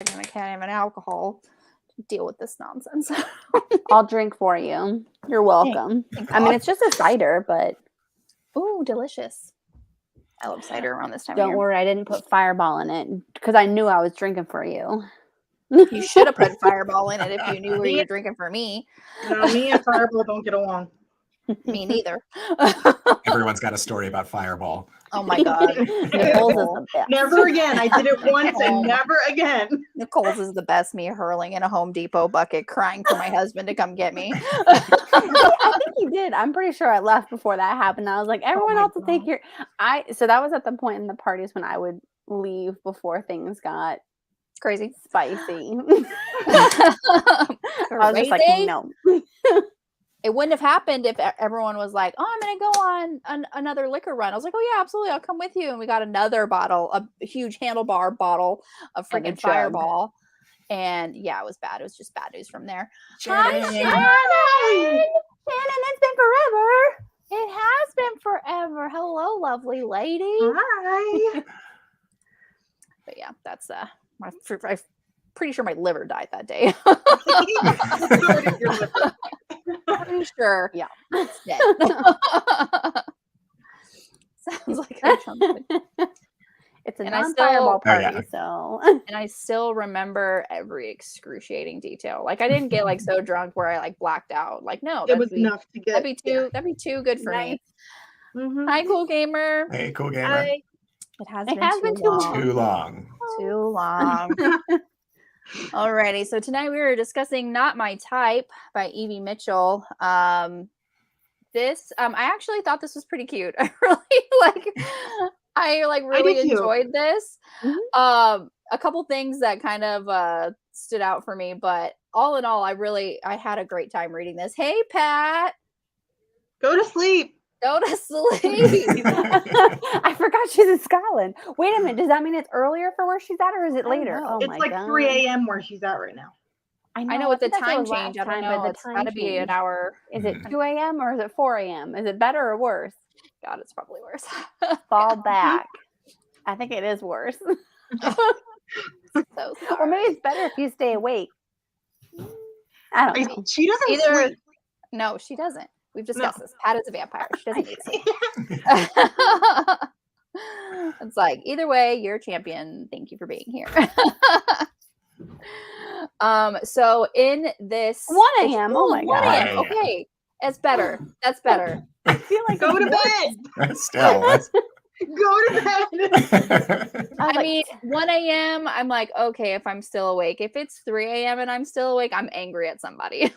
and I can't have an alcohol to deal with this nonsense. I'll drink for you. You're welcome. I mean, it's just a cider, but ooh, delicious. I love cider around this time of year. Don't worry, I didn't put Fireball in it because I knew I was drinking for you. You should have put Fireball in it if you knew you were drinking for me. No, me and Fireball don't get along. Me neither. Everyone's got a story about Fireball. Oh my God. Nicole's is the best. Never again. I did it once and never again. Nicole's is the best. Me hurling in a Home Depot bucket, crying for my husband to come get me. I think he did. I'm pretty sure I left before that happened. I was like, everyone else will take your. So that was at the point in the parties when I would leave before things got crazy, spicy. I was just like, no. It wouldn't have happened if everyone was like, oh, I'm going to go on another liquor run. I was like, oh, yeah, absolutely. I'll come with you. And we got another bottle, a huge handlebar bottle of freaking Fireball. And yeah, it was bad. It was just bad news from there. Hi, Shannon! Shannon, it's been forever. It has been forever. Hello, lovely lady. Hi. But yeah, that's I'm pretty sure my liver died that day. Pretty sure. Yeah. It's dead. Sounds like it's a non-fireball party, so. And I still remember every excruciating detail. Like I didn't get like so drunk where I like blacked out. Like no, it was enough to get. That'd be too good for me. Mm-hmm. Hi, cool gamer. Hey, cool gamer. Hi. It has been too long. Too long. Alrighty, so tonight we were discussing "Not My Type" by Evie Mitchell. I actually thought this was pretty cute. I really enjoyed this. Mm-hmm. A couple things that kind of stood out for me, but all in all, I had a great time reading this. Hey, Pat, go to sleep. Go to sleep. I forgot she's in Scotland. Wait a minute. Does that mean it's earlier for where she's at, or is it later? Oh, it's like 3 a.m. where she's at right now. I know with the time change. I don't know. It's got to be an hour. Is it 2 a.m. or is it 4 a.m.? Is it better or worse? God, it's probably worse. Fall back. I think it is worse. Or maybe it's better if you stay awake. I don't know. She doesn't sleep. No, she doesn't. We've discussed this. Pat is a vampire. She doesn't need sleep. It's like, either way, you're a champion. Thank you for being here. So in this 1 a.m. Oh my God. 1 a.m. Okay. That's better. That's better. I feel like go to bed. Still. Go to bed. I mean, 1 a.m. I'm like, okay, if I'm still awake. If it's 3 a.m. and I'm still awake, I'm angry at somebody.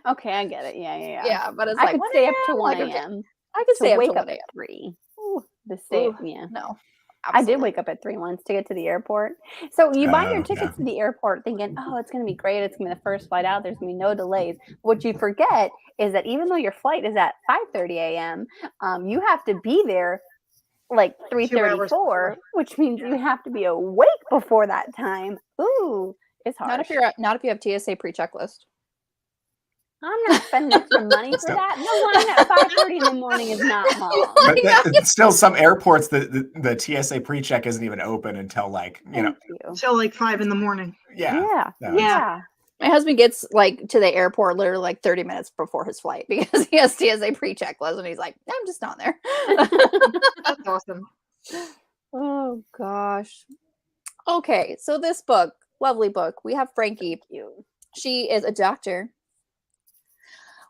Okay, I get it. Yeah. Yeah, but it's I like could stay up to 1 a.m. I could stay up wake to up 1 a.m. at 3. To stay. Yeah. No. Absolutely. I did wake up at 3 once to get to the airport. So you buy your tickets to the airport thinking, oh, it's going to be great. It's going to be the first flight out. There's going to be no delays. What you forget is that even though your flight is at 5:30 a.m., you have to be there like 3:34, which means you have to be awake before that time. Ooh, it's hard. Not if you have TSA pre-checklist. I'm not spending extra money for that. No line at 5:30 in the morning is not long. But still, some airports, the TSA pre-check isn't even open until until like 5 in the morning. Yeah. My husband gets like to the airport literally like 30 minutes before his flight because he has TSA pre-checklist, and he's like, I'm just not there. That's awesome. Oh gosh. Okay, so this book, lovely book. We have Frankie. She is a doctor.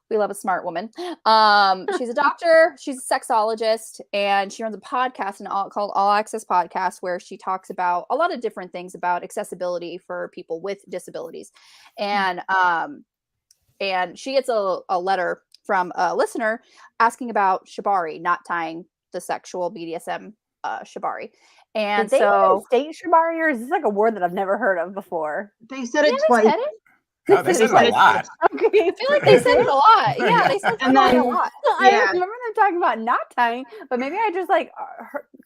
We love a smart woman. She's a doctor. She's a sexologist, and she runs a podcast called All Access Podcast, where she talks about a lot of different things about accessibility for people with disabilities. And she gets a letter from a listener asking about shibari, not tying the sexual BDSM shibari. And did they state shibari, or is this like a word that I've never heard of before? They said it twice. No, they said it a lot. Okay. I feel like they said it a lot. Yeah, they said it a lot. I remember them talking about not tying, but maybe I just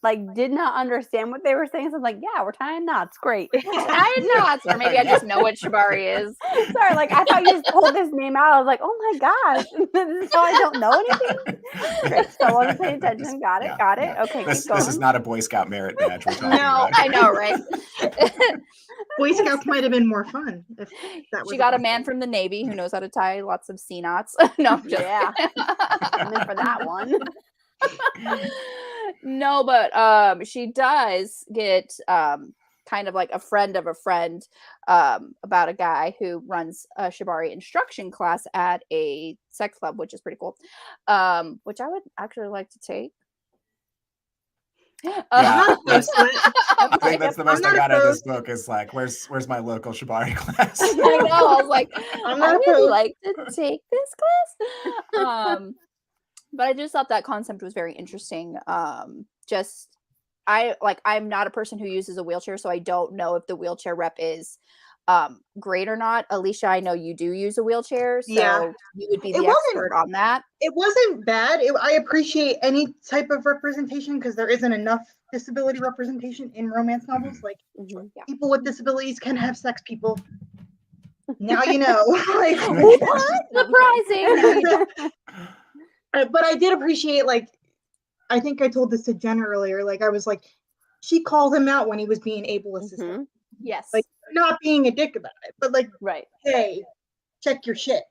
like did not understand what they were saying. So I'm like, yeah, we're tying knots. Great. I know, or maybe I just know what shibari is. Sorry, like I thought you just pulled this name out. I was like, oh my gosh, this is how I don't know anything. Great, so I wasn't paying attention. Got it, got it. Okay, This keep going. is not a Boy Scout merit badge we're talking No, about. I know, right? Boy Scouts might have been more fun if that was. She got a man from the Navy who knows how to tie lots of sea knots. No, I'm just Yeah. I'm in for that one. No, but she does get kind of like a friend of a friend about a guy who runs a shibari instruction class at a sex club, which is pretty cool. Which I would actually like to take. Yeah, Not that's- opposed to it. I think that's the most I I'm got not out of this book is like, where's my local shibari class? I know. I was like, I'm I not would opposed. like to take this class. But I just thought that concept was very interesting. I'm not a person who uses a wheelchair, so I don't know if the wheelchair rep is great or not. Alicia, I know you do use a wheelchair, so Yeah. you would be It the wasn't- expert on that. It wasn't bad. I appreciate any type of representation because there isn't enough disability representation in romance novels. Like Mhm. Yeah. people with disabilities can have sex people. Now you know. Like, What? Surprising. but I did appreciate, like, I think I told this to Jen earlier. Like, I was like, she called him out when he was being ableist, Mhm. Yes. like not being a dick about it, but like, Right. hey, check your shit.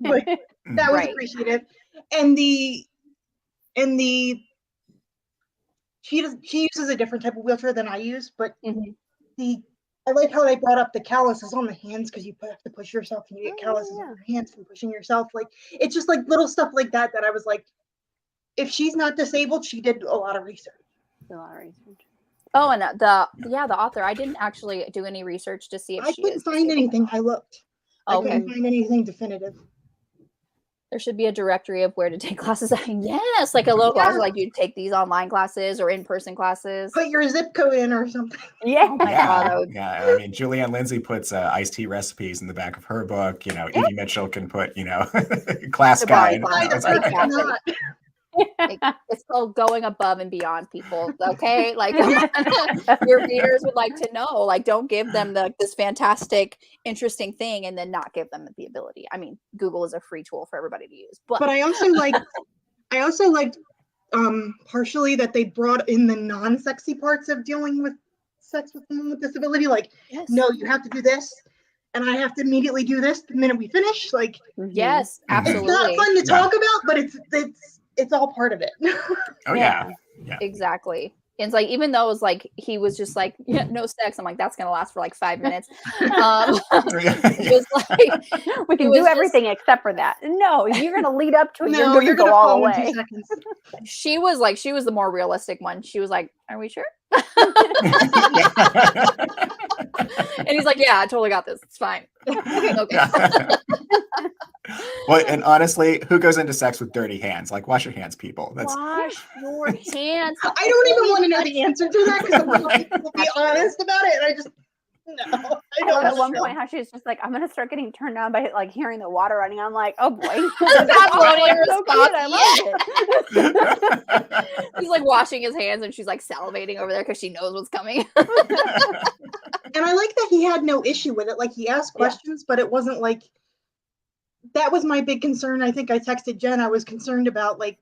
Like, that was Right. appreciative. And she uses a different type of wheelchair than I use, but Mhm. I like how they brought up the calluses on the hands because you have to push yourself and you get Oh, calluses yeah. on your hands from pushing yourself. Like, it's just like little stuff like that I was like, if she's not disabled, she did a lot of research. A lot of research. Oh, and the author. I didn't actually do any research to see if I she couldn't is find disabled. anything. I looked. I Okay. couldn't find anything definitive. There should be a directory of where to take classes. Yes, like a local, Yeah. also like you take these online classes or in-person classes. Put your zip code in or something. Yeah. Oh my God, I would- Yeah. I mean, Julianne Lindsay puts iced tea recipes in the back of her book. You know, Evie Mitchell can put, class Shibari guide. class. Either Exactly. perfect or not. It's called going above and beyond, people. Okay, like your readers would like to know. Like, don't give them this fantastic, interesting thing and then not give them the ability. I mean, Google is a free tool for everybody to use, but But I also liked partially that they brought in the non-sexy parts of dealing with sex with someone with disability. Like, yes, no, you have to do this, and I have to immediately do this the minute we finish. Like, yes, Mhm. absolutely. it's not fun to Yeah. talk about, but it's all part of it. Oh yeah. Exactly. And it's like, even though it was like he was just like, yeah, no sex, I'm like, that's gonna last for like 5 minutes. It was like We can was do just- everything except for that. No, you're gonna lead up to it. No, you're gonna go all the fall in 2 way. seconds. she was the more realistic one. She was like, are we sure? And he's like, yeah, I totally got this. It's fine. Okay. Well, and honestly, who goes into sex with dirty hands? Like, wash your hands, people. That's Wash your hands. I don't even want to know the answer to that because I want people to be honest about it, and I just no. I I love don't at one want to point how she's just like, I'm gonna start getting turned on by like hearing the water running. I'm like, oh boy, That's only It's so response. cute. I loved it. He's like washing his hands and she's like salivating over there because she knows what's coming. And I like that he had no issue with it. Like, he asked Yeah. questions, but it wasn't like, that was my big concern. I think I texted Jen. I was concerned about like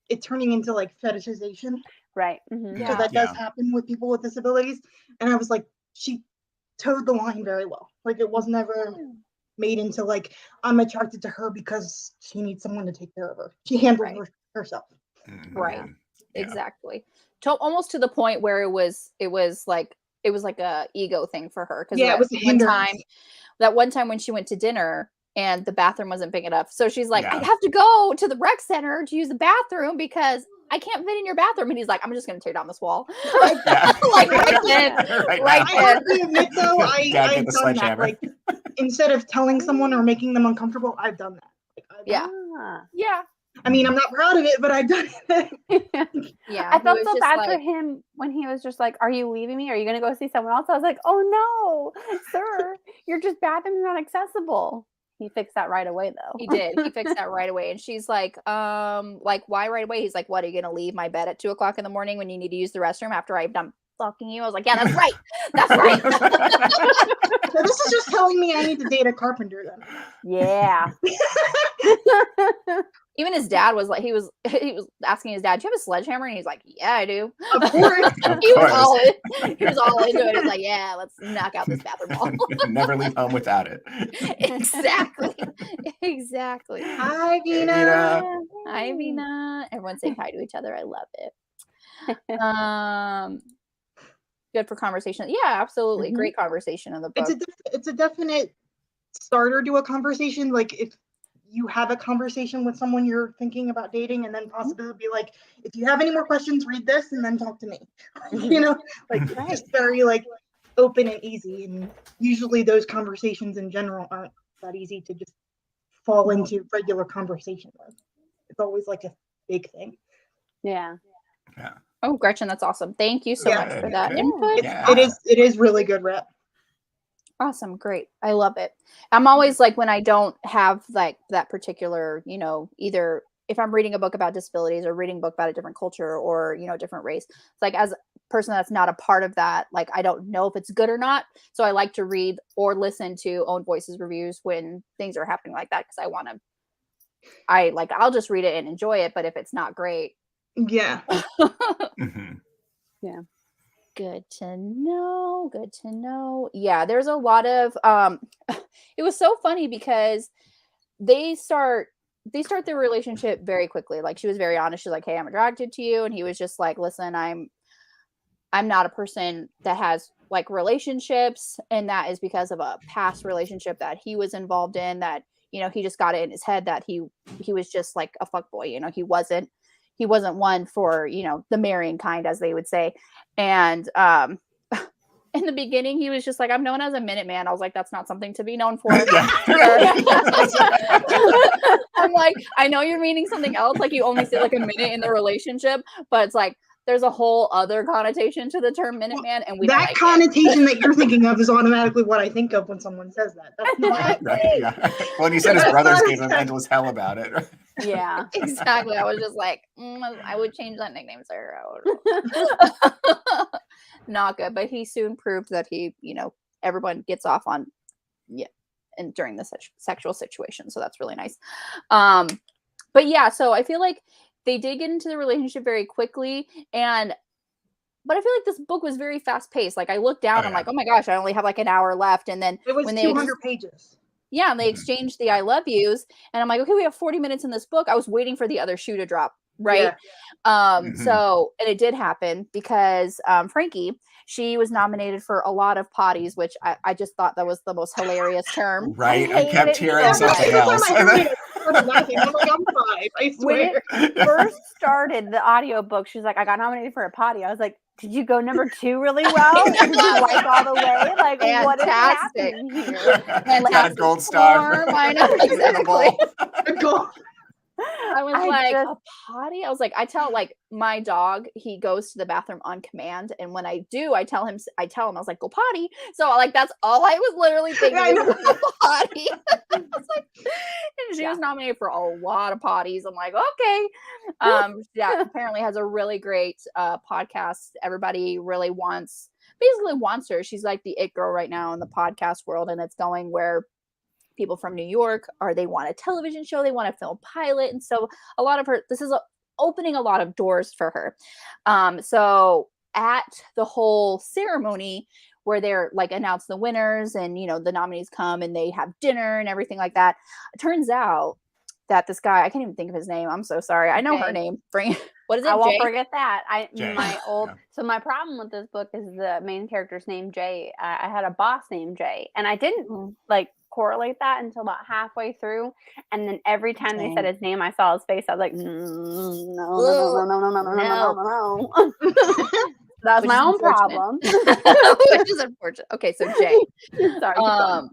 it turning into like fetishization. Right. Mhm. Yeah. So that does Yeah. happen with people with disabilities. And I was like, she towed the line very well. Like, it was never made into like, I'm attracted to her because she needs someone to take care of her. She handled Right. herself. Mhm. Right. Yeah. Exactly. Almost to the point where it was like a ego thing for her. Because Yeah, it was a hindrance. that one time when she went to dinner and the bathroom wasn't big enough. So she's like, Yeah. I have to go to the rec center to use the bathroom because I can't fit in your bathroom. And he's like, I'm just going to tear down this wall. Yeah. Like, right then, Right right now. I have to admit though, Dad, get I've the done that. sledgehammer. Like, instead of telling someone or making them uncomfortable, I've done that. Like, Yeah. Ah. Yeah. I mean, I'm not proud of it, but I've done it. Yeah. I he felt was so just bad for like- him when he was just like, "Are you leaving me? Are you gonna go see someone else?" I was like, "Oh no, sir, you're just bathroom's not accessible." He fixed that right away, though. He did. He fixed that right away. And she's like, why right away? He's like, what, are you gonna leave my bed at 2:00 in the morning when you need to use the restroom after I've done fucking you? I was like, yeah, that's right. That's right. So this is just telling me I need to date a carpenter then. Yeah. Even his dad was like, he was asking his dad, do you have a sledgehammer? And he's like, yeah, I do. Of course. He was all into it. He's like, yeah, let's knock out this bathroom wall. Never leave home without it. Exactly. Hi, Vina. Vina. Hi, Vina. Everyone saying hi to each other. I love it. Good for conversation. Yeah, absolutely. Mm-hmm. Great conversation in the book. It's a definite starter to a conversation. Like if you have a conversation with someone you're thinking about dating, and then possibly be like, if you have any more questions, read this and then talk to me. You know, like it's just very like open and easy. And usually those conversations in general aren't that easy to just fall into regular conversation with. It's always like a big thing. Yeah. Yeah. Oh, Gretchen, that's awesome. Thank you so Yeah. much for that Good. input. Yeah. It is really good rep. Awesome. Great. I love it. I'm always like, when I don't have like that particular, you know, either if I'm reading a book about disabilities or reading a book about a different culture or, you know, different race, it's like, as a person that's not a part of that, like, I don't know if it's good or not. So I like to read or listen to Own Voices reviews when things are happening like that. Cause I'll just read it and enjoy it. But if it's not great. Yeah. Mm-hmm. Yeah. Good to know. Good to know. Yeah, there's a lot of it was so funny because they start their relationship very quickly. Like, she was very honest. She's like, hey, I'm attracted to you. And he was just like, listen, I'm not a person that has like relationships, and that is because of a past relationship that he was involved in, that, you know, he just got it in his head that he was just like a fuckboy. You know, he wasn't one for, you know, the marrying kind, as they would say. And in the beginning, he was just like, I'm known as a Minuteman. I was like, that's not something to be known for. I'm like, I know you're meaning something else. Like, you only stay like a minute in the relationship, but it's like, there's a whole other connotation to the term Minuteman, and we don't like connotation that you're thinking of is automatically what I think of when someone says that. That's not Right, yeah. Well, and he said his brothers gave him endless hell about it. Yeah. exactly. I was just like, I would change that nickname, sir. Not good. But he soon proved that he, you know, everyone gets off on, and during the sexual situation. So that's really nice. But yeah, so I feel like they did get into the relationship very quickly, but I feel like this book was very fast paced. Like, I looked down, I'm like, oh my gosh, I only have like an hour left. And then it was when 200 pages. Yeah, and they exchanged the I love yous, and I'm like, okay, we have 40 minutes in this book. I was waiting for the other shoe to drop, right? Yeah. So, and it did happen because Frankie, she was nominated for a lot of potties, which I just thought that was the most hilarious term. Right, I kept hearing something else. I'm like, I'm 5, I swear. When it first started the audiobook, she's like, I got nominated for a potty. I was like, did you go number 2 really well? Did you wipe all the way? Like, what is happening here? Got a gold star. I know, exactly. I was like, just, a potty? I was like, I tell like my dog, he goes to the bathroom on command. And when I do, I tell him, I was like, go potty. So like, that's all I was literally thinking. I know. Potty. I was like, and she was nominated for a lot of potties. I'm like, okay. Yeah, apparently has a really great podcast. Everybody really basically wants her. She's like the it girl right now in the podcast world. And it's going where people from New York they want a television show, they want to film pilot. And so a lot of this is opening a lot of doors for her. So at the whole ceremony where they're like announce the winners and, you know, the nominees come and they have dinner and everything like that, it turns out that this guy, I can't even think of his name. I'm so sorry. I know her name. What is it? I won't forget that. Jay. So my problem with this book is the main character's name, Jay. I had a boss named Jay, and I didn't like correlate that until about halfway through. And then every time they said his name, I saw his face. I was like, no. That's my own problem. Which is unfortunate. Okay, so Jay. Sorry.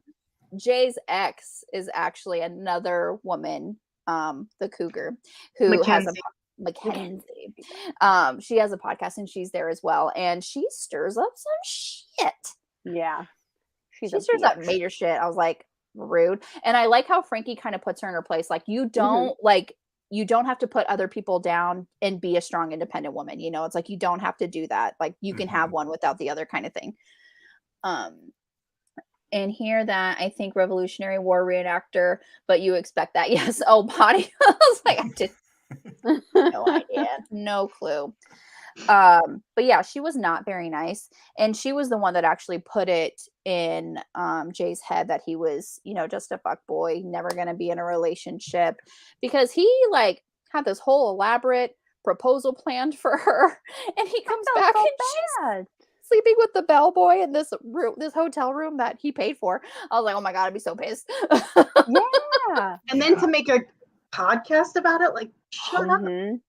Jay's ex is actually another woman, the cougar, who has a Mackenzie. She has a podcast and she's there as well, and she stirs up some shit. Yeah, she stirs up major shit. I was like, rude. And I like how Frankie kind of puts her in her place. Like you don't you don't have to put other people down and be a strong, independent woman. You know, it's like you don't have to do that. Like you can have one without the other kind of thing. And hear that I think Revolutionary War reenactor, but you expect that. Yes. Oh, body. I was like, I did no idea. No clue. But yeah, she was not very nice. And she was the one that actually put it in Jay's head that he was, you know, just a fuck boy, never gonna be in a relationship. Because he like had this whole elaborate proposal planned for her. And he comes back so and bad. she's sleeping with the bellboy in this room, this hotel room that he paid for. I was like, oh my God, I'd be so pissed. Yeah. And then to make a podcast about it, like, shut up.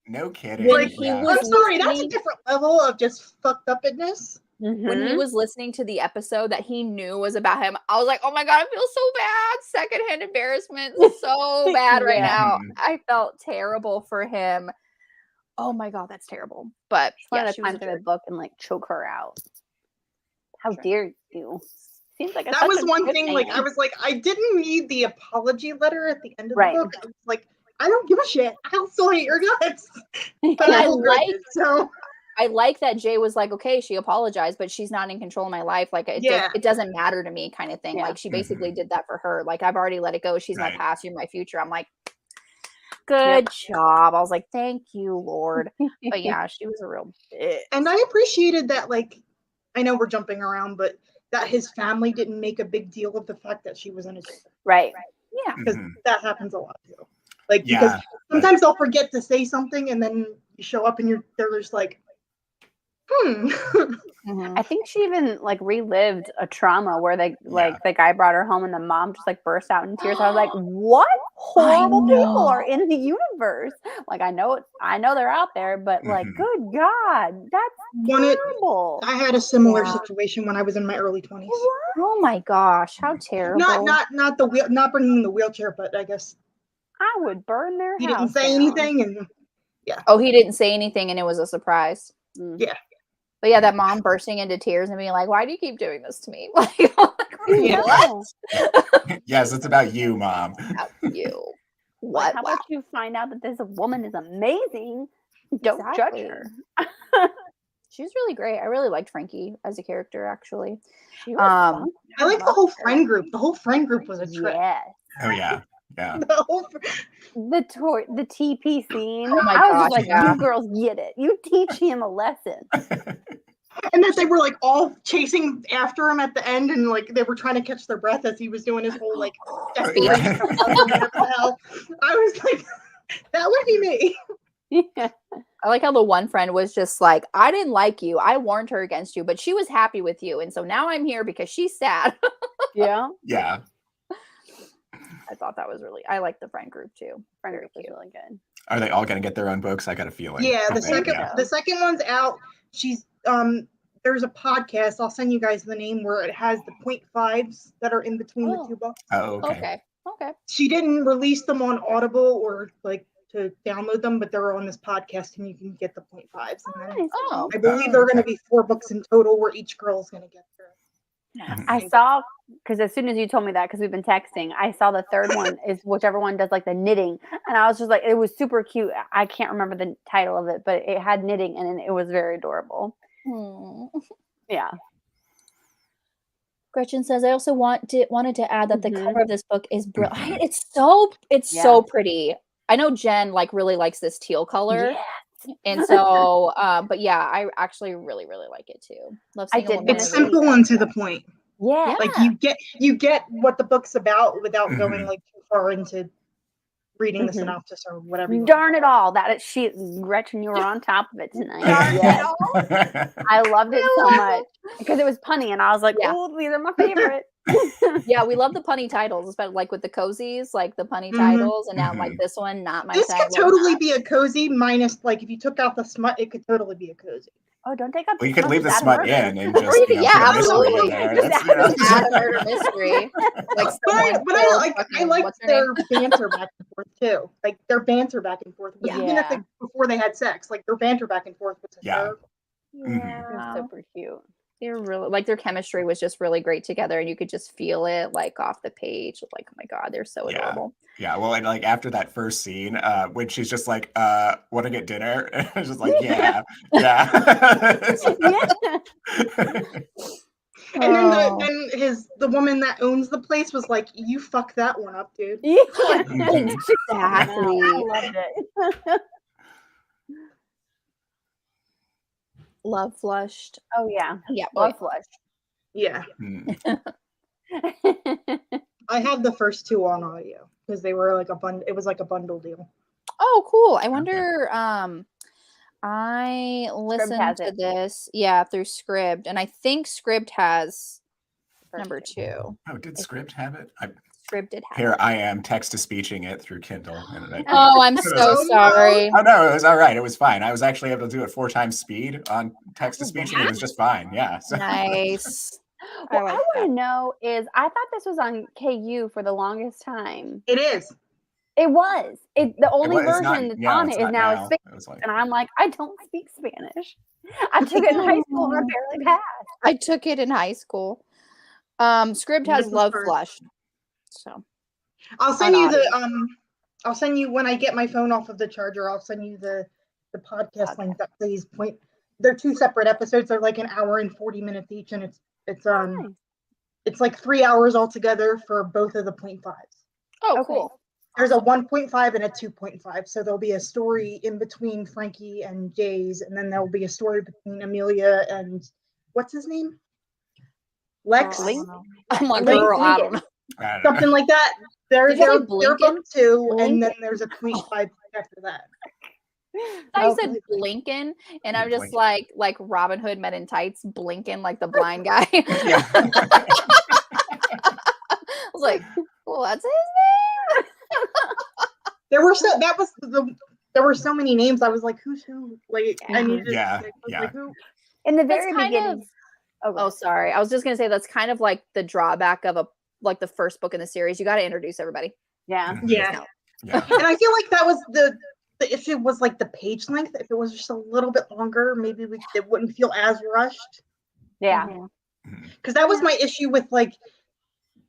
No kidding. When Like, he was I'm sorry, that's a listening- different level of just fucked upness. when he was listening to the episode that he knew was about him, I was like, oh my God, I feel so bad. Secondhand embarrassment. So bad right now. I felt terrible for him. Oh my God, that's terrible. But Wanted yeah, to she was climb a through the jerk. book and like choke her out. How dare you? Seems like That was one thing, like, I was like, I didn't need the apology letter at the end of the book. I was like, I don't give a shit. I'll still hate your guts. But And I hold grudges, I like that Jay was like, okay, she apologized, but she's not in control of my life. Like it doesn't matter to me kind of thing. Yeah. Like she basically did that for her. Like I've already let it go. She's my past, you're my future. I'm like, good job. I was like, thank you, Lord. But yeah, she was a real bitch. And I appreciated that, like, I know we're jumping around, but that his family didn't make a big deal of the fact that she was in a jail. Right. Yeah. Because that happens a lot too. Like, because sometimes they'll forget to say something and then you show up and they're just like, I think she even like relived a trauma where they like the guy brought her home and the mom just like burst out in tears. I was like, what horrible people are in the universe? Like I know they're out there, but like good God, that's terrible. I had a similar situation when I was in my early 20s. Oh my gosh, how terrible. Not bringing the wheelchair, but I guess I would burn their he house didn't say down. anything and Oh, he didn't say anything and it was a surprise. Yeah. But yeah, that mom bursting into tears and being like, why do you keep doing this to me? Like, what? Yes, it's about you, Mom. About you. What? Like, how about you find out that this woman is amazing? Don't judge her. She was really great. I really liked Frankie as a character, actually. She was fun. I like the whole friend group. The whole friend group was a trip. Yes. Oh yeah. Yeah. The TP scene. Oh my I was gosh, just like, yeah. you girls get it. You teach him a lesson. And that they were like all chasing after him at the end, and like they were trying to catch their breath as he was doing his whole like desperation of whatever the hell. I was like, that would be me. Yeah. I like how the one friend was just like, I didn't like you. I warned her against you, but she was happy with you. And so now I'm here because she's sad. Yeah. Yeah. I thought that was really, I like the friend group too. Friend group was really good. Are they all going to get their own books? I got a feeling. Yeah, I think, the second one's out. She's there's a podcast. I'll send you guys the name where it has the 0.5s that are in between the two books. Oh, okay. Okay. She didn't release them on Audible or like to download them, but they're on this podcast and you can get the 0.5s. And then I believe there are going to be 4 books in total where each girl's going to get through. I saw, because as soon as you told me that, because we've been texting, I saw the third one is whichever one does like the knitting. And I was just like, it was super cute. I can't remember the title of it, but it had knitting and it was very adorable. Yeah. Gretchen says, I also wanted to add that the cover of this book is brilliant. It's so pretty. I know Jen like really likes this teal color. Yeah. And so, but yeah, I actually really, really like it too. Love seeing a woman It's simple and to the point. Yeah. Like you get what the book's about without going like too far into reading the synopsis or whatever. Darn it all. Gretchen, you were on top of it tonight. Yes. I loved it so much because it was punny and I was like, oh, these are my favorite. Yeah, we love the punny titles, especially like with the cozies, like the punny titles, and now like this one, not my. This could totally be a cozy minus like if you took out the smut, it could totally be a cozy. Oh, don't take out. Well, you could leave the smut in and just absolutely. Add a murder mystery. Like, I like their banter back and forth too. Like their banter back and forth, even if before they had sex, like their banter back and forth was hysterical. Yeah, super cute. They're really like their chemistry was just really great together, and you could just feel it like off the page. Like, oh my god, they're so adorable. Yeah, well, and like after that first scene, when she's just like, want to get dinner? And I was just like, yeah. Yeah. And then Oh. the woman that owns the place was like, "You fucked that one up, dude." Yeah. Mhm. Exactly. I loved it. Love flushed. Oh yeah. Yeah, Love Flush. Yeah, Mm. I had the first two on audio because they were like it was like a bundle deal. Oh, cool. I wonder. I listened has to it. this, through Scribd, and I think Scribd has number 2. Oh, did Script have it? Scribd did have Here it. I am text-to-speeching it through Kindle. And Oh, I'm so Oh, no. sorry. oh no, it was all right. It was fine. I was actually able to do it 4 times speed on text-to-speech, and it was just fine. Yeah. So. Nice. What I like want that. to know is, I thought this was on KU for the longest time. It is. It was. The only It's not- version that's yeah, on it's it is not now now. Spanish, It was like, and I'm like, I don't speak Spanish. I took it in high school and I barely passed. I took it in high school. Scribd This has is Love first. Flushed. So I'll send you audio. I'll send you when I get my phone off of the charger. I'll send you the podcast link that plays point. They're 2 separate episodes. They're like an hour and 40 minutes each, and it's like 3 hours altogether for both of the 0.5s. Oh, Okay. cool. There's a 1.5 and a 2.5. So there'll be a story in between Frankie and Jay's, and then there'll be a story between Amelia and what's his name? Lex? I don't know. I'm like, Link- girl, I don't know. I don't know. Something like that. They're Did you say they're Blinken? book 2, and Blinken? then there's a 0.5 after that. I said Blinken, and I'm just Blinken. like Robin Hood Men in Tights, Blinken, like the blind guy. Yeah. I was like, well, that's his name. There were so many names. I was like, who's who? Like, I needed to, Yeah, I was yeah. like, who? In the That's very kind beginning. of. go Oh, ahead. sorry. I was just gonna say that's kind of like the drawback of the first book in the series. You got to introduce everybody. Yeah. Yeah. Yeah. And I feel like that was the issue was like the page length. If it was just a little bit longer, maybe it wouldn't feel as rushed. Yeah. Mhm. Because that was my issue with like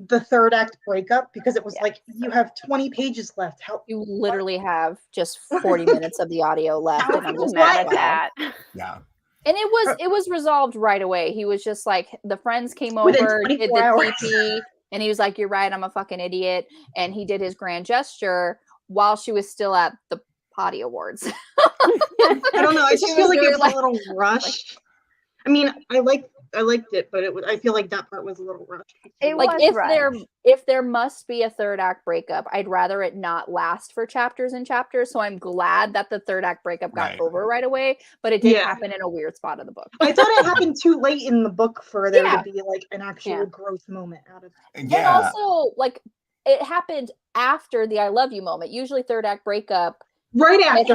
the third act breakup, because it was Yeah. like you have 20 pages left. How You literally have just 40 minutes of the audio left, How and I'm people just Mad like, at wow. that. Yeah. And it was resolved right away. He was just like, the friends came Within over, did 24 the hours. TP, and he was like, "You're right, I'm a fucking idiot." And he did his grand gesture while she was still at the Potty Awards. I don't know. I It just just feel feels like very, it was a little rushed. I mean, I liked it, but I feel like that part was a little rushed. It Like was rushed. if there must be a third act breakup, I'd rather it not last for chapters and chapters. So I'm glad that the third act breakup got Right. over right away, but it did Yeah. happen in a weird spot of the book. I thought it happened too late in the book for there Yeah. to be like an actual Yeah. growth moment out of it. And Yeah. also, like, it happened after the "I love you" moment. Usually, third act breakup, Right it after.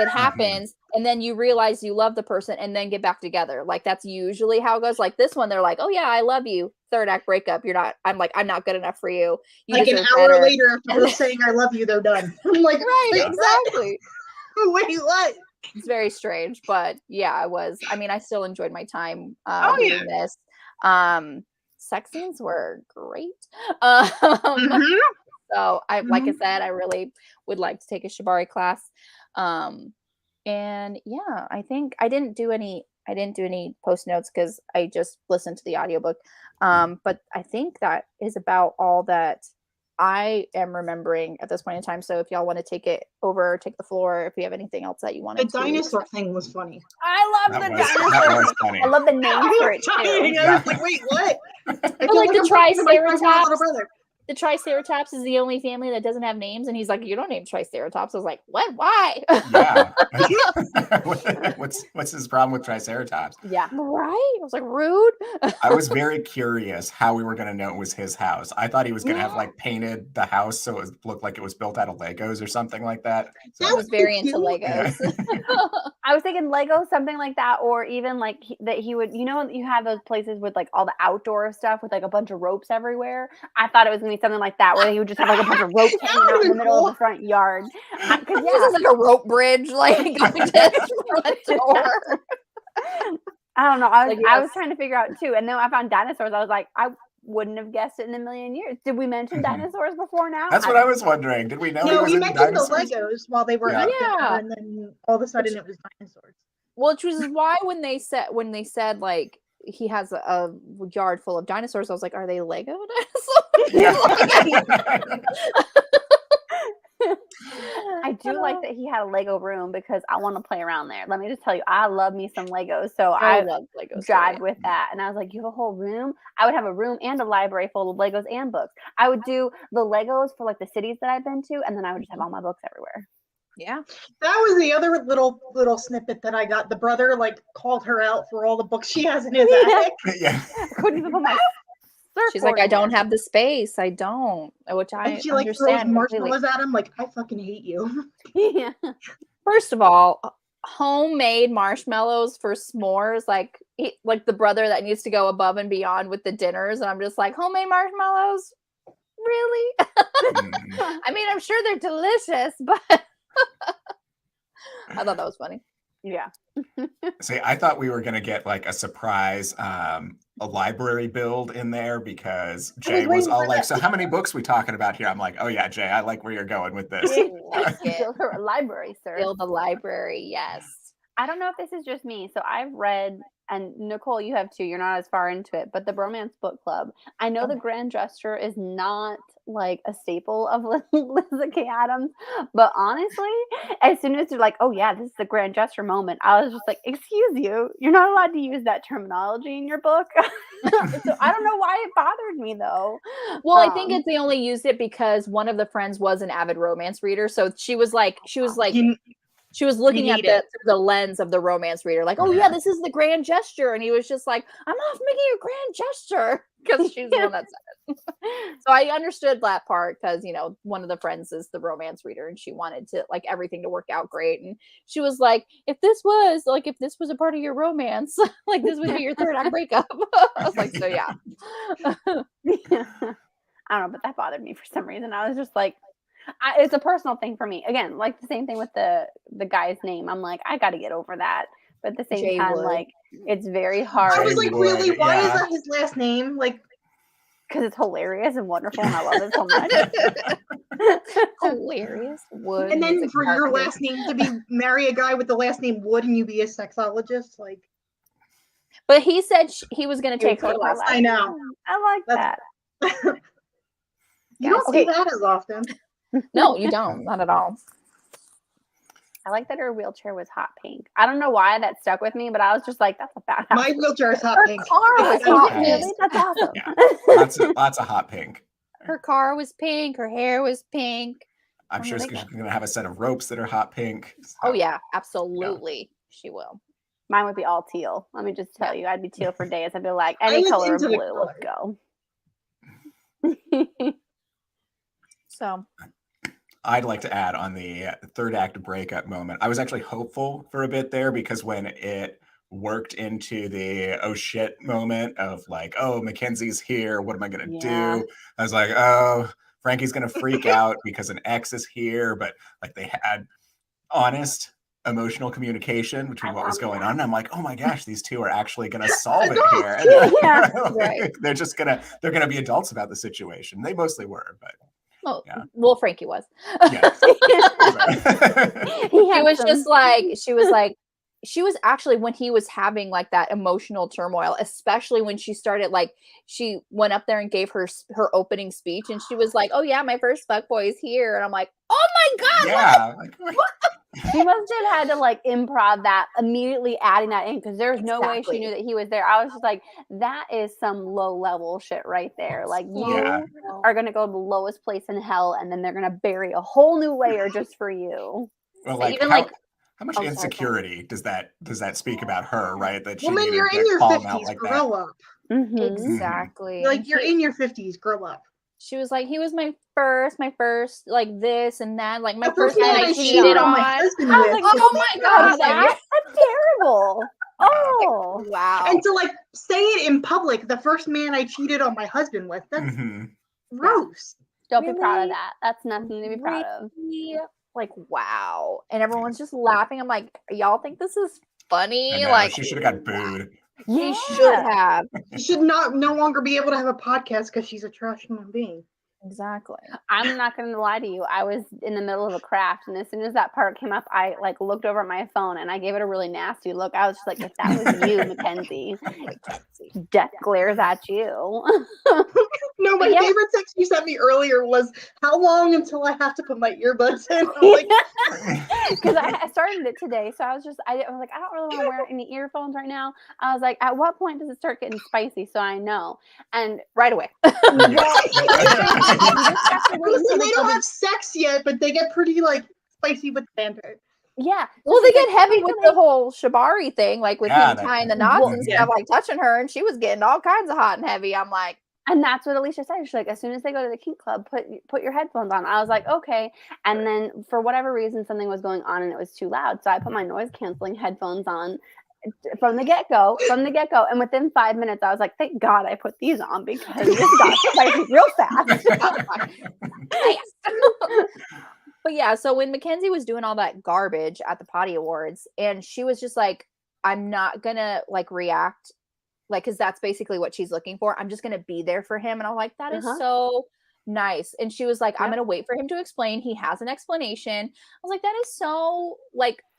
happens, and then you realize you love the person, and then get back together. Like that's usually how it goes. Like this one, they're like, "Oh yeah, I love you." Third act breakup. You're not. I'm like, I'm not good enough for you. You Like an deserve hour better. later after her saying I love you, they're done. I'm like, Right, wait, exactly. what? Wait, what? It's very strange, but yeah, I was. I mean, I still enjoyed my time Oh, yeah. reading this. Sex scenes were great. Mhm. So like I said, I really would like to take a shibari class. And yeah, I think I didn't do any post notes because I just listened to the audiobook. But I think that is about all that I am remembering at this point in time. So if y'all want to take it over, take the floor, if you have anything else that you The wanted to. dinosaur thing was funny. I love That the was, dinosaur. that was funny. I love the name I for was it too. dying. I was like, wait, what? I feel like the I'm talking to my 5-year-old Triceratops. little brother. The Triceratops is the only family that doesn't have names, and he's like, "You don't name Triceratops." I was like, "What? Why?" Yeah. What's his problem with Triceratops? Yeah. Right? I was like, rude. I was very curious how we were going to know it was his house. I thought he was going to have like painted the house so it looked like it was built out of Legos or something like that. So, I was very into cute. Legos. I was thinking Lego, something like that, or even like that he would, you have those places with like all the outdoor stuff with like a bunch of ropes everywhere. I thought it was gonna be something like that, where he would just have like a bunch of ropes hanging out in the middle of the front yard. Because This is like a rope bridge, like going to the front door. I don't know. I was Like, I yes. was trying to figure out too, and then I found dinosaurs. I was like, I wouldn't have guessed it in a million years. Did we mention dinosaurs before now? That's what I was wondering. Did we know he No, was we into mentioned the dinosaurs? Legos while they were Yeah. at dinner, Yeah. and then all of a sudden it was dinosaurs. Which was why when they said like he has a yard full of dinosaurs, I was like, are they Lego dinosaurs? I do like that he had a Lego room because I want to play around there. Let me just tell you, I love me some Legos. So I love Legos. jived with that. And I was like, you have a whole room? I would have a room and a library full of Legos and books. I would do the Legos for like the cities that I've been to, and then I would just have all my books everywhere. Yeah. That was the other little snippet that I got. The brother like called her out for all the books she has in his attic. Yeah. I couldn't even put my She's like, I don't surfboard have the space. I don't. Which I And she like throws understand completely. marshmallows at him. Like, I fucking hate you. in there. Yeah. First of all, homemade marshmallows for s'mores, like the brother that needs to go above and beyond with the dinners, and I'm just like, homemade marshmallows? Really? Mm. I mean, I'm sure they're delicious, but I thought that was funny. Yeah. See, I thought we were gonna get like a surprise, a library build in there because Jay was waiting all for like, that. "So how many books we talking about here?" I'm like, "Oh yeah, Jay, I like where you're going with this." Like it. Build her a library, sir. Build a library, yes. I don't know if this is just me. So I've read, and Nicole, you have too. You're not as far into it, but the Bromance Book Club. I know the Grand Gesture is not like a staple of Liza K. Adams, but honestly, as soon as they're like, "Oh yeah, this is the Grand Gesture moment," I was just like, "Excuse you, you're not allowed to use that terminology in your book." So I don't know why it bothered me though. Well, I think they only used it because one of the friends was an avid romance reader, so she was looking at need it. the lens of the romance reader, like, oh yeah, this is the grand gesture, and he was just like, I'm off making a grand gesture because she's the one that said it. So I understood that part because one of the friends is the romance reader, and she wanted to like everything to work out great, and she was like, if this was a part of your romance, like this would be your third act breakup. I was like, so yeah. I don't know, but that bothered me for some reason. I was just like, it's a personal thing for me. Again, like the same thing with the guy's name. I'm like, I got to get over that. But at the same Jay time, Wood. like, it's very hard. I was like, Wood, really? Why is yeah. that his last name? Like, because it's hilarious and wonderful, and I love it so much. Hilarious. Wood. and then he's a for your character. last name to be marry a guy with the last name Wood and you be a sexologist, like. But he said he was going to take her last I name. know. I like that. You don't Okay. see that as often. No, you don't. Not at all. I like that her wheelchair was hot pink. I don't know why that stuck with me, but I was just like, that's a badass. My wheelchair is hot Her pink. car was Is hot Is it pink. really? That's awesome. Yeah. Lots of hot pink. Her car was pink. Her hair was pink. I'm sure like she's gonna have a set of ropes that are hot pink. So. Oh yeah, absolutely. She will. Mine would be all teal. Let me just tell you, I'd be teal for days. I'd be like, I any was color of into the blue, let's go. So I'd like to add on the third act breakup moment. I was actually hopeful for a bit there because when it worked into the oh shit moment of like, oh, Mackenzie's here, what am I gonna Yeah. do? I was like, oh, Frankie's gonna freak out because an ex is here, but like they had honest emotional communication between what was going on. And I'm like, oh my gosh, these two are actually gonna solve it here. And Yeah, right. they're gonna be adults about the situation. They mostly were, but well, yeah. well, Frankie was. yeah. She was actually when he was having like that emotional turmoil, especially when she started like she went up there and gave her opening speech, and she was like, "Oh yeah, my first fuckboy is here," and I'm like, "Oh my god!" Yeah. She must have had to like improv that immediately, adding that in because there's no way Exactly. she knew that he was there. I was just like, that is some low level shit right there. Like you Yeah. are gonna go to the lowest place in hell, and then they're gonna bury a whole new layer just for you. Well, like even how much Oh, sorry, insecurity does that speak about her, right? That she Woman, needed you're to in your call him out 50s. like that. Grow up. Mhm. exactly. Like, And you're in your 50s. Grow up. she was like, he was my first, like this and that, like my The first first man man I I cheated cheated on. on my husband I was with. like, Oh my god, that's terrible. Oh, wow. And to like say it in public, the first man I cheated on my husband with. That's Mhm. gross. don't be proud of Really? that. That's nothing to be proud of. Really? Like, wow. And everyone's just laughing. I'm like, y'all think this is I funny? know, Like, she should have got booed. She should have. She should no longer be able to have a podcast because she's a trash human being. Exactly. I'm not going to lie to you. I was in the middle of a craft, and as soon as that part came up, I like looked over at my phone and I gave it a really nasty look. I was just like, if that was you, Mackenzie, death glares at you. No, my Yeah. favorite text you sent me earlier was, how long until I have to put my earbuds in? I'm like, Because I started it today, so I was like, I don't really want to wear any earphones right now. I was like, at what point does it start getting spicy? So I know, and Right away. honestly, they don't have sex yet, but they get pretty like spicy with banter. yeah. Well, they get heavy with the whole shibari thing, like with him that- tying the knots Well, and yeah. stuff, like touching her, and she was getting all kinds of hot and heavy. I'm like, And that's what Alicia said. She's like, as soon as they go to the kink club, put your headphones on. I was like, okay. And then for whatever reason, something was going on and it was too loud. So I put my noise canceling headphones on from the get-go. And within 5 minutes, I was like, thank God I put these on because this got spicy real fast. but yeah. So when Mackenzie was doing all that garbage at the potty awards, and she was just like, I'm not gonna like react, like, because that's basically what she's looking for. I'm just gonna be there for him, and I'm like, that is so nice. And she was like, I'm gonna wait for him to explain. He has an explanation. I was like, that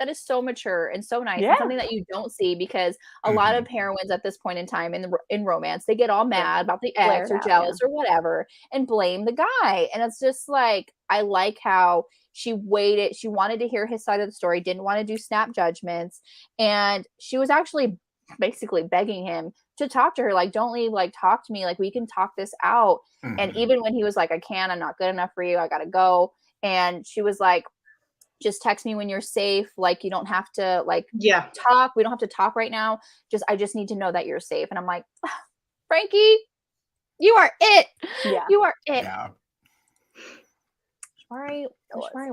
is so mature and so nice, and something that you don't see, because a lot of heroines at this point in time in romance, they get all mad about the ex or jealous or whatever and blame the guy. And it's just like, I like how she waited. She wanted to hear his side of the story, didn't want to do snap judgments, and she was actually basically begging him to talk to her, like, don't leave, like, talk to me, like, we can talk this out. And even when he was like, I'm not good enough for you, I gotta go, and she was like, just text me when you're safe, like, you don't have to like talk, we don't have to talk right now, I just need to know that you're safe. And I'm like, Frankie, you are it. You are it. Shmari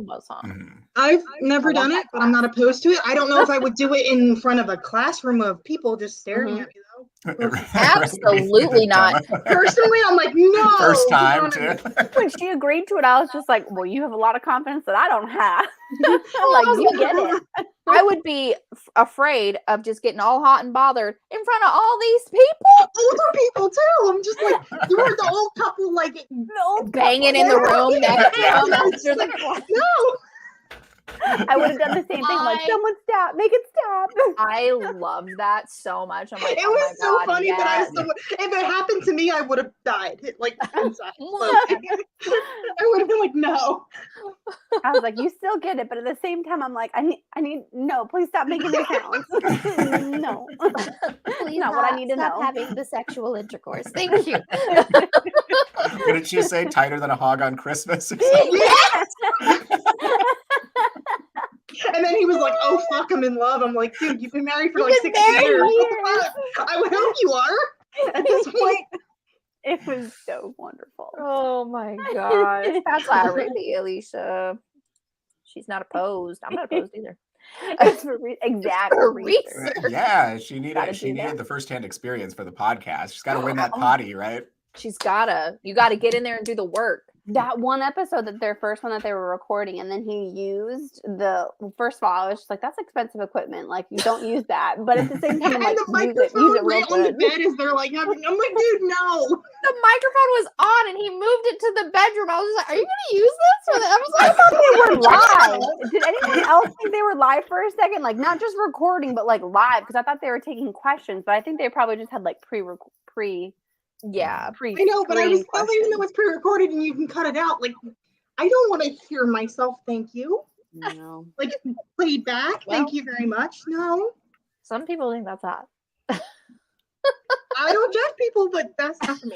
was on. I've never done it, but I'm not opposed to it. I don't know if I would do it in front of a classroom of people just staring at me, though. Absolutely not. Personally, I'm like, no. First time too. When she agreed to it, I was just like, well, you have a lot of confidence that I don't have. Like, you get it. I would be afraid of just getting all hot and bothered in front of all these people. Older people too. I'm just like, you were the old couple, like banging in the room next to them. No. I would have done the same thing. Like, someone stop, make it stop. I loved that so much. I'm like, it was so funny that if it happened to me, I would have died. Like, inside. I would have been like, no. I was like, you still get it, but at the same time, I'm like, I need, no, please stop making these sounds. No, please not what I need to know. Having the sexual intercourse. Thank you. What did she say? Tighter than a hog on Christmas? Or something? Yes! And then he was like, oh, fuck, I'm in love. I'm like, dude, you've been married for like 6 years. I would hope you are at this point. It was so wonderful. Oh my gosh. That's really Alicia. She's not opposed. I'm not opposed either. It's for exactly. Research. Yeah, she needed the firsthand experience for the podcast. She's got to win that potty, right? You gotta get in there and do the work. That one episode, their first one that they were recording, and then he used first of all, I was just like, that's expensive equipment. Like, you don't use that. But at the same time, I'm like, the microphone use it real right on the good. bed as they're like having, I'm like, dude, no. The microphone was on and he moved it to the bedroom. I was just like, are you going to use this for the episode? I thought they were live. Did anyone else think they were live for a second? Like, not just recording, but like live? Because I thought they were taking questions, but I think they probably just had like pre. Yeah, I know, but I was probably, even though it's pre-recorded and you can cut it out, like, I don't want to hear myself, thank you. No. Like, played back, thank you very much. No. Some people think that's hot. I don't judge people, but that's not for me.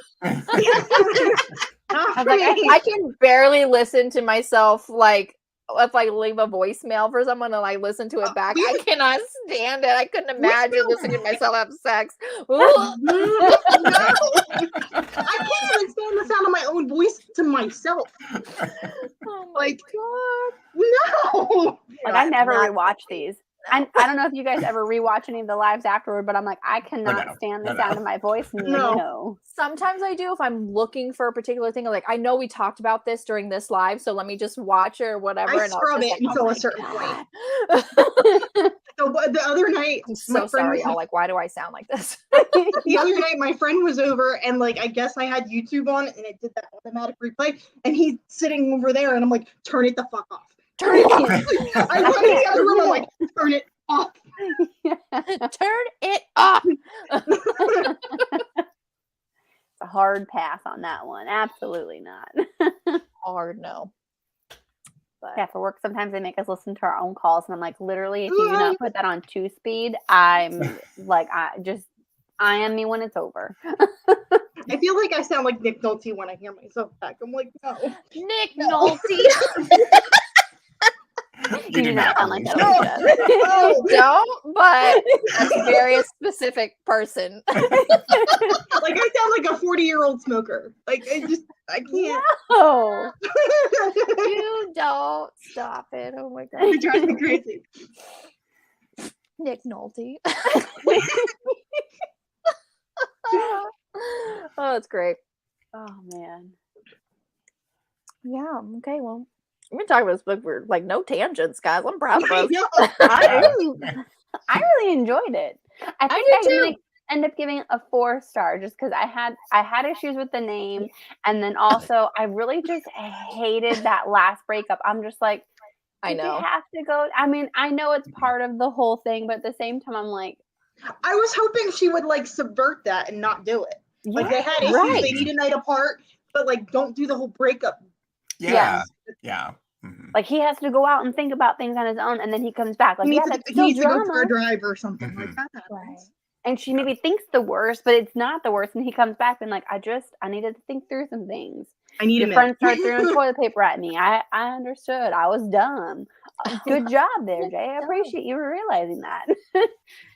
Not for Like, me. I can barely listen to myself, like, if I leave a voicemail for someone and I listen to it back. I cannot stand it. I couldn't imagine listening to myself have sex. No. I can't even stand the sound of my own voice to myself. Oh my Like, God. no. Like, I never rewatch these. I don't know if you guys ever rewatch any of the lives afterward, but I'm like, I cannot stand the sound of my voice. No. Sometimes I do if I'm looking for a particular thing. Like, I know we talked about this during this live, so let me just watch it or whatever. I and scrub I'll it until a certain point. So the other night, I'm so sorry, y'all. Like, why do I sound like this? the other night, my friend was over, and like, I guess I had YouTube on, and it did that automatic replay, and he's sitting over there, and I'm like, turn it the fuck off. Turn it off. I run to the other room. I'm like, turn it off. Turn it off. It's a hard pass on that one. Absolutely not. Hard no. But yeah, for work, sometimes they make us listen to our own calls, and I'm like, literally, if you do not put that on 2-speed, I'm like, I am me when it's over. I feel like I sound like Nick Nolte when I hear myself back. I'm like, no. Nick Nolte. You do not sound like that. No. You don't, but a very specific person. Like, I sound like a 40-year-old smoker. Like, I can't. No. You don't. Stop it. Oh my God. It drives me crazy. Nick Nolte. Oh, it's great. Oh, man. Yeah. Okay. Well, we've been talking about this book for like no tangents, guys. I'm proud of I us. know. I really enjoyed it. I think did I'm too. gonna end up giving it a 4-star just because I had issues with the name, and then also I really just hated that last breakup. I'm just like, I did they know. have to go. I mean, I know it's part of the whole thing, but at the same time, I'm like, I was hoping she would like subvert that and not do it. Like, they had issues, right. they need a night apart, but like, don't do the whole breakup. Yeah. like he has to go out and think about things on his own, and then he comes back. Like, He yeah, needs, that's he still needs to go for drama. a drive or something like that. Right. And she maybe thinks the worst, but it's not the worst. And he comes back and like, I needed to think through some things. I need Your a friend minute. started throwing toilet paper at me. I understood. I was dumb. Good job there, Jay. I appreciate you realizing that.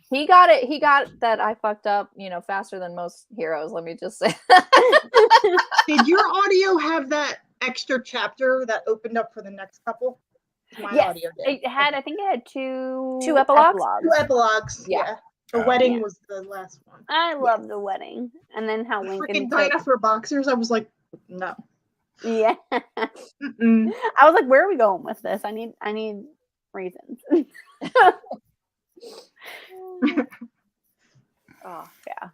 He got it. He got that I fucked up, faster than most heroes. Let me just say. Did your audio have that extra chapter that opened up for the next couple? My Yes, audio did. it had. I think it had two epilogues? 2 epilogues. Yeah. The wedding was the last one. I love the wedding, and then how Lincoln Freaking dinosaur boxers. I was like, no. Yeah. Mm-mm. I was like, where are we going with this? I need reasons. Oh yeah.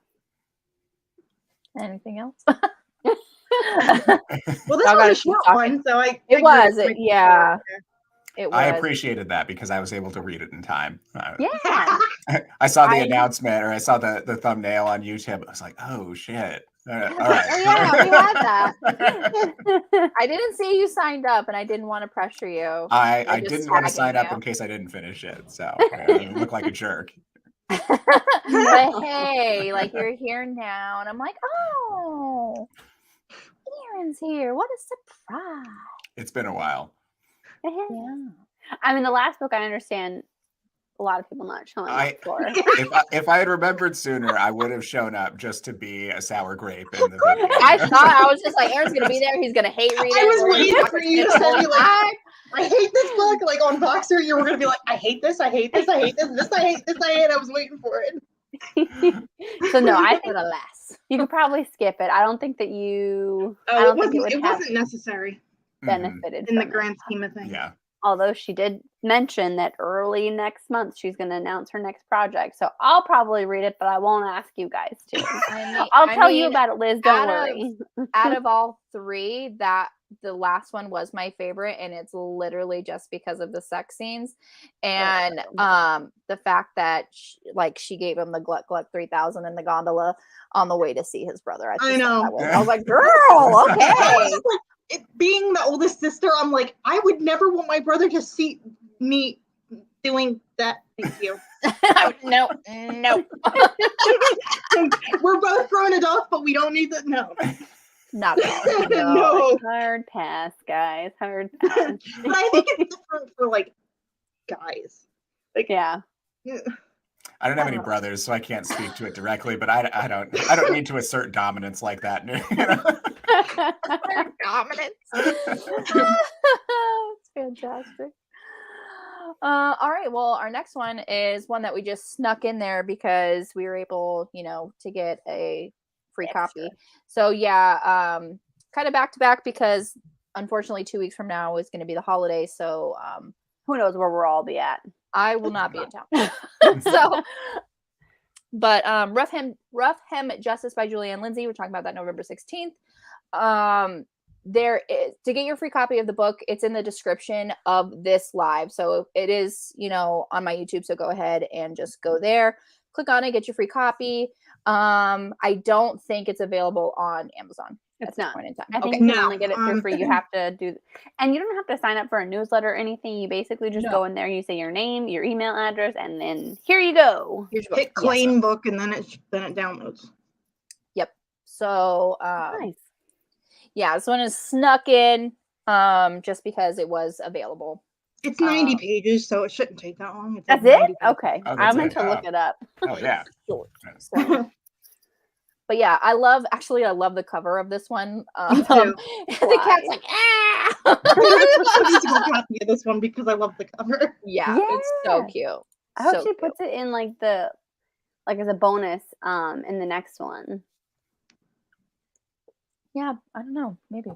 Anything else? Well, this Y'all was gotta a keep short talking. one, so I. It was. Yeah. It. It was. I appreciated that because I was able to read it in time. Yeah. I saw the announcement, or I saw the thumbnail on YouTube. I was like, oh shit. All right. Oh, yeah, we had that. I didn't see you signed up, and I didn't want to pressure you. I just didn't want to sign tagging up you. in case I didn't finish it. So I look like a jerk. But hey, like, you're here now, and I'm like, oh, Aaron's here. What a surprise. It's been a while. Yeah. I mean, the last book, I understand a lot of people not showing up for. If I had remembered sooner, I would have shown up just to be a sour grape in the video. I was just like, Aaron's gonna be there. He's gonna hate reading. I was We're gonna waiting talk for shit you to the say, whole like, time. I hate this book. Like, on Boxer, you were gonna be like, I hate this. I hate this. I hate this. This I hate. This I hate. I was waiting for it. So no, I think Alas. you could probably skip it. I don't think that you. I Oh, don't it think wasn't. It have wasn't necessary benefited in the from it. grand scheme of things. Yeah. Although she did mention that early next month she's going to announce her next project. So I'll probably read it, but I won't ask you guys to. I'll tell you about it, Liz. Don't worry. Out of all three, the last one was my favorite, and it's literally just because of the sex scenes and the fact that she gave him the Gluck Gluck 3000 in the gondola on the way to see his brother. I know. I was like, girl, okay. Being the oldest sister, I'm like, I would never want my brother to see me doing that. Thank you. No. We're both grown adults, but we don't need that. No. Not at all. No. Hard pass, guys. Hard pass. But I think it's different for like guys. Like, Yeah. I don't have any brothers, so I can't speak to it directly. But I don't need to assert dominance like that. Dominance. It's fantastic. All right. Well, our next one is one that we just snuck in there because we were able, to get a free Extra. copy. So yeah, kind of back to back because unfortunately 2 weeks from now is going to be the holiday. So Who knows where we'll all be at? I will not be in town. So, but Rough Hem Justice by Julianne Lindsay. We're talking about that November 16th. There is, to get your free copy of the book, it's in the description of this live. So it is, on my YouTube. So go ahead and just go there, click on it, get your free copy. I don't think it's available on Amazon at It's this not. point in time. I think Okay. you can only get it for free. You have to do, and you don't have to sign up for a newsletter or anything. You basically just go in there, you say your name, your email address, and then here you go. Here's your book. Hit claim book, and then it downloads. Yep. So Nice. yeah, this one is snuck in just because it was available. It's 90 pages, so it shouldn't take that long. It's That's like 90 it? pages. Okay. Oh, I that's meant it. to look it up. Oh yeah. Short. But yeah, I love the cover of this one. Me too. The cat's like, ah! I need to go copy of this one because I love the cover. Yeah, it's so cute. I hope So she cute. puts it in like as a bonus in the next one. Yeah, I don't know. Maybe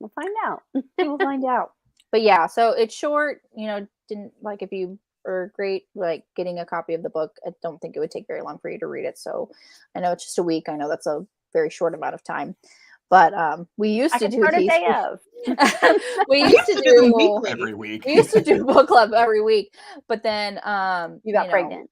We'll find out. we will find out. But yeah, so it's short. Didn't like if you are great like getting a copy of the book. I don't think it would take very long for you to read it. So I know it's just a week. I know that's a very short amount of time. But we used I to could do start a these. day of. We used to do Every week. we used to do book club every week. But then You got pregnant.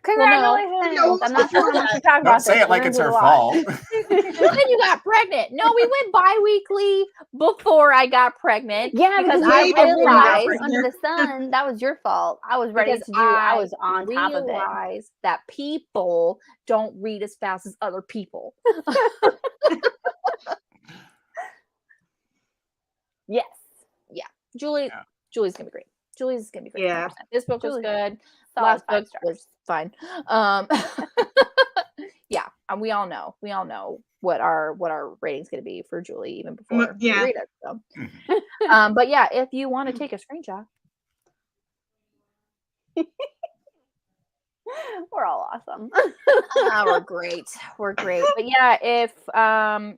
Well, no. Congratulations! I'm not sure how much to talk Don't about say this. it like We're it's gonna her do a lot. fault. Then you got pregnant. No, we went bi-weekly before I got pregnant. Yeah, because I Way before you got realized pregnant. under the sun, that was your fault. I was ready because to do. I was on top of it. realized that people don't read as fast as other people. Yes. Julie's gonna be great. Julie's gonna be great. Yeah. 100%. This book was Julie's good. Solid Last 5 book stars. was fine. Yeah, and we all know what our rating's gonna be for Julie even before we yeah. read it. So. But yeah, if you want to take a screenshot, We're all awesome. we're great. We're great. But yeah, if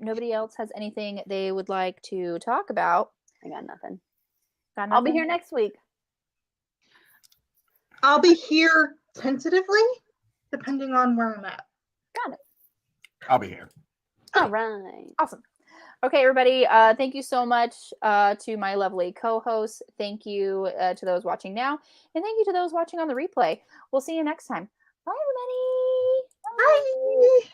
nobody else has anything they would like to talk about, I got nothing. got I'll be nothing? here next week. I'll be here tentatively, depending on where I'm at. Got it. I'll be here. All right. Awesome. Okay, everybody. Thank you so much to my lovely co-hosts. Thank you to those watching now, and thank you to those watching on the replay. We'll see you next time. Bye, everybody. Bye.